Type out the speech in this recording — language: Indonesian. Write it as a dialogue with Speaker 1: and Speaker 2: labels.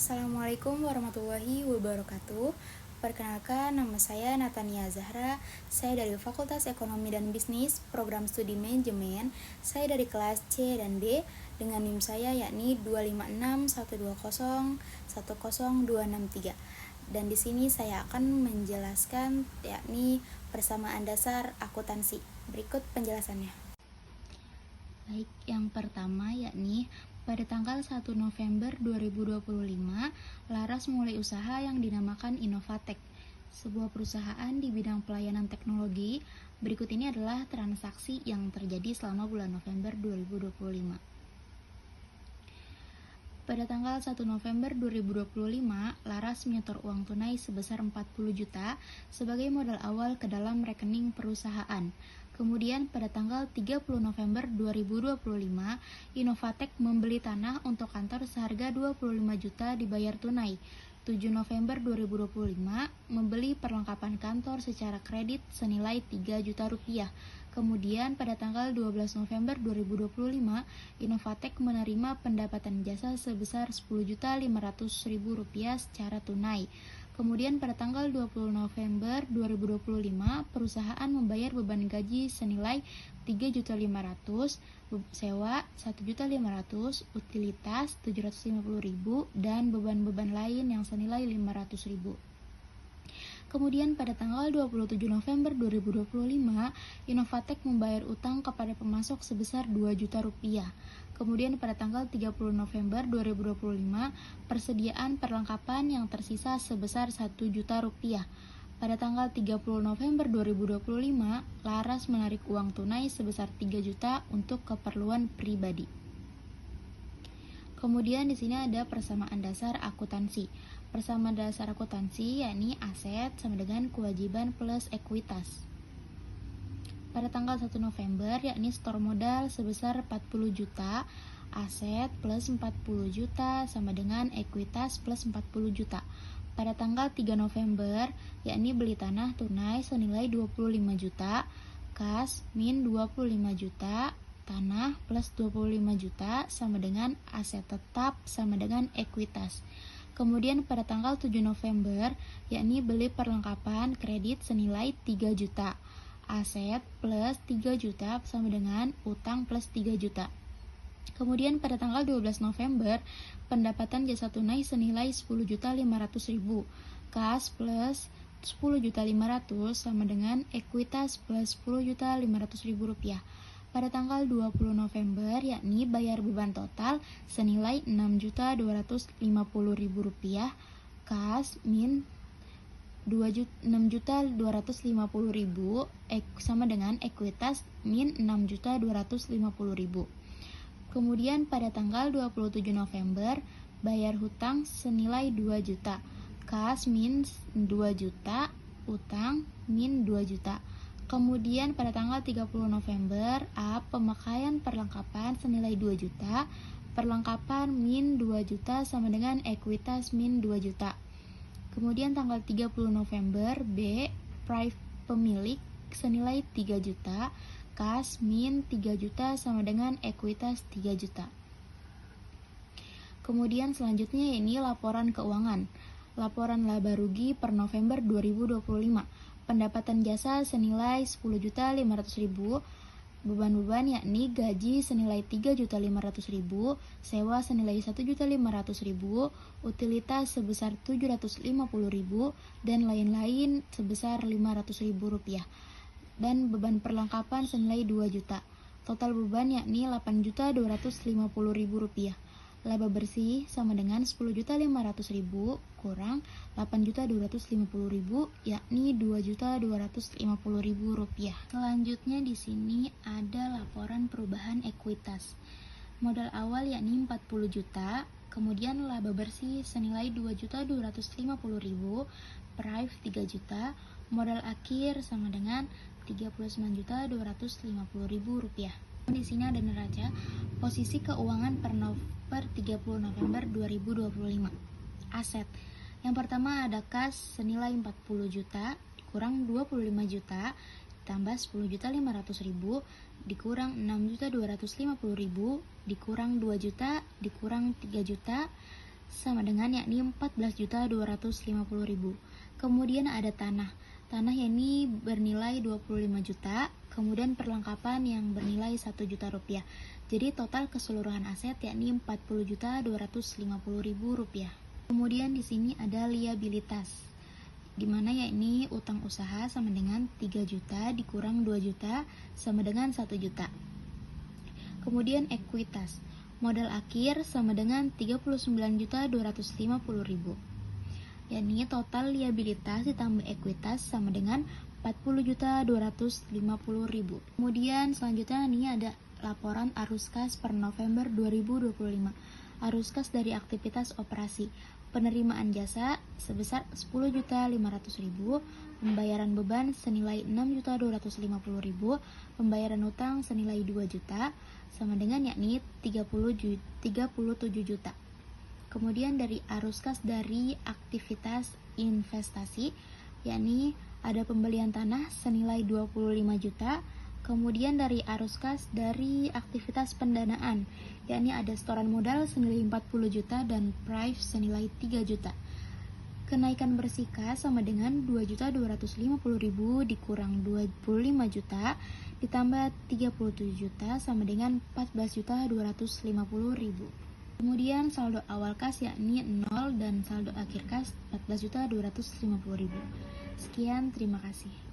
Speaker 1: Assalamualaikum warahmatullahi wabarakatuh. Perkenalkan, nama saya Natania Zahra. Saya dari Fakultas Ekonomi dan Bisnis, Program Studi Manajemen. Saya dari kelas C dan D dengan NIM saya yakni 25612010263. Dan di sini saya akan menjelaskan yakni persamaan dasar akuntansi. Berikut penjelasannya. Baik, yang pertama yakni pada tanggal 1 November 2025, Laras mulai usaha yang dinamakan Innovatek, sebuah perusahaan di bidang pelayanan teknologi. Berikut ini adalah transaksi yang terjadi selama bulan November 2025. Pada tanggal 1 November 2025, Laras menyetor uang tunai sebesar 40 juta sebagai modal awal ke dalam rekening perusahaan. Kemudian pada tanggal 30 November 2025, Innovatek membeli tanah untuk kantor seharga 25 juta dibayar tunai. 7 November 2025, membeli perlengkapan kantor secara kredit senilai 3 juta rupiah. Kemudian pada tanggal 12 November 2025, Innovatek menerima pendapatan jasa sebesar 10.500.000 rupiah secara tunai. Kemudian pada tanggal 20 November 2025, perusahaan membayar beban gaji senilai 3.500.000, sewa 1.500.000, utilitas 750.000, dan beban-beban lain yang senilai 500.000. Kemudian pada tanggal 27 November 2025, Innovatek membayar utang kepada pemasok sebesar 2 juta rupiah. Kemudian pada tanggal 30 November 2025, persediaan perlengkapan yang tersisa sebesar 1 juta rupiah. Pada tanggal 30 November 2025, Laras menarik uang tunai sebesar 3 juta untuk keperluan pribadi. Kemudian di sini ada persamaan dasar akuntansi. Persamaan dasar akuntansi yakni aset sama dengan kewajiban plus ekuitas. Pada tanggal 1 November yakni setor modal sebesar 40 juta, aset plus 40 juta sama dengan ekuitas plus 40 juta. Pada tanggal 3 November yakni beli tanah tunai senilai 25 juta, kas min 25 juta, tanah plus 25 juta sama dengan aset tetap sama dengan ekuitas. Kemudian pada tanggal 7 November yakni beli perlengkapan kredit senilai 3 juta, aset plus 3 juta sama dengan utang plus 3 juta. Kemudian pada tanggal 12 November pendapatan jasa tunai senilai 10.500.000, kas plus 10.500.000 sama dengan ekuitas plus 10.500.000 rupiah. Pada tanggal 20 November yakni bayar beban total senilai 6.250.000 rupiah, kas min 6.250.000 sama dengan ekuitas min 6.250.000. Kemudian pada tanggal 27 November bayar hutang senilai 2 juta, kas min 2 juta, utang min 2 juta. Kemudian pada tanggal 30 November pemakaian perlengkapan senilai 2 juta, perlengkapan min 2 juta sama dengan ekuitas min 2 juta. Kemudian tanggal 30 November price pemilik senilai 3 juta, kas min 3 juta sama dengan ekuitas 3 juta. Kemudian selanjutnya ini laporan keuangan. Laporan laba rugi per November 2025. Pendapatan jasa senilai 10.500.000, beban-beban yakni gaji senilai 3.500.000, sewa senilai 1.500.000, utilitas sebesar 750.000, dan lain-lain sebesar 500.000 rupiah. Dan beban perlengkapan senilai 2 juta. Total beban yakni 8.250.000 rupiah. Laba bersih sama dengan 10.500.000 kurang 8.250.000 yakni 2.250.000 rupiah. Selanjutnya di sini ada laporan perubahan ekuitas. Modal awal yakni 40 juta, kemudian laba bersih senilai 2.250.000, price 3 juta, modal akhir sama dengan 39.250.000 rupiah. Di sini ada neraca posisi keuangan per 30 November 2025. Aset. Yang pertama ada kas senilai 40 juta dikurang 25 juta ditambah 10.500.000 dikurang 6.250.000 dikurang 2 juta dikurang 3 juta sama dengan yakni 14.250.000. Kemudian ada tanah. Tanah yakni bernilai 25 juta, kemudian perlengkapan yang bernilai 1 juta rupiah. Jadi total keseluruhan aset yakni 40.250.000 rupiah. Kemudian di sini ada liabilitas, di mana yakni utang usaha sama dengan 3 juta dikurang 2 juta sama dengan 1 juta. Kemudian ekuitas, modal akhir sama dengan 39.250.000. Yakni total liabilitas ditambah ekuitas sama dengan 40.250.000. Kemudian selanjutnya ini ada laporan arus kas per November 2025. Arus kas dari aktivitas operasi. Penerimaan jasa sebesar 10.500.000, pembayaran beban senilai 6.250.000, pembayaran utang senilai 2 juta, sama dengan yakni 37 juta. Kemudian dari arus kas dari aktivitas investasi, yakni ada pembelian tanah senilai 25 juta. Kemudian dari arus kas dari aktivitas pendanaan, yakni ada setoran modal senilai 40 juta dan prive senilai 3 juta. Kenaikan bersih kas sama dengan 2.250.000 dikurang 25 juta ditambah 37 juta sama dengan 14.250.000. Kemudian saldo awal kas yakni 0 dan saldo akhir kas 14.250.000. Sekian, terima kasih.